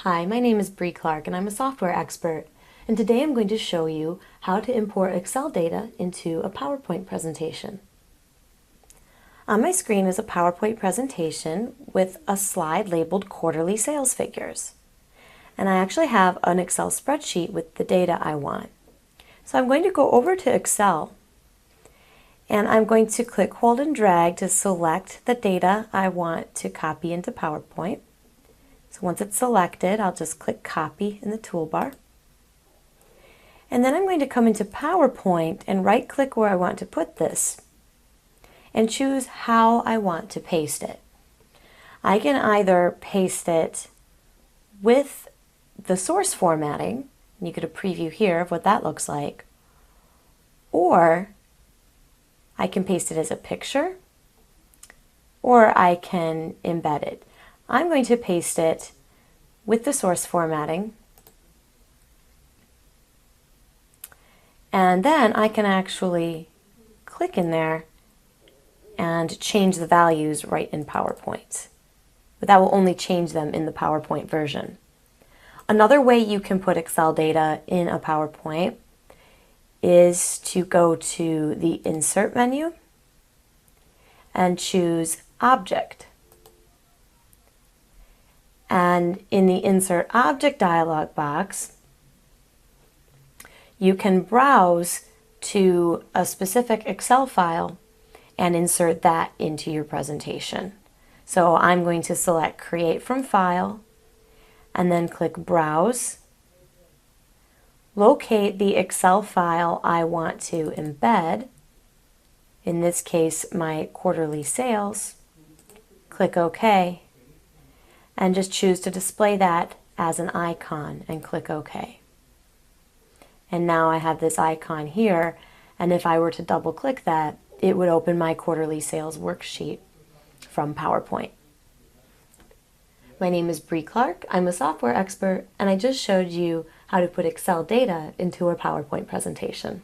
Hi, my name is Bree Clark and I'm a software expert, and today I'm going to show you how to import Excel data into a PowerPoint presentation. On my screen is a PowerPoint presentation with a slide labeled quarterly sales figures. And I actually have an Excel spreadsheet with the data I want. So I'm going to go over to Excel and I'm going to click, hold, and drag to select the data I want to copy into PowerPoint. So once it's selected, I'll just click Copy in the toolbar. And then I'm going to come into PowerPoint and right-click where I want to put this and choose how I want to paste it. I can either paste it with the source formatting, and you get a preview here of what that looks like, or I can paste it as a picture, or I can embed it. I'm going to paste it with the source formatting, and then I can actually click in there and change the values right in PowerPoint. But that will only change them in the PowerPoint version. Another way you can put Excel data in a PowerPoint is to go to the Insert menu and choose Object. And in the Insert Object dialog box, you can browse to a specific Excel file and insert that into your presentation. So I'm going to select Create from File and then click Browse. Locate the Excel file I want to embed, in this case my quarterly sales, click OK, and just choose to display that as an icon and click OK. And now I have this icon here, and if I were to double click that, it would open my quarterly sales worksheet from PowerPoint. My name is Bree Clark, I'm a software expert, and I just showed you how to put Excel data into a PowerPoint presentation.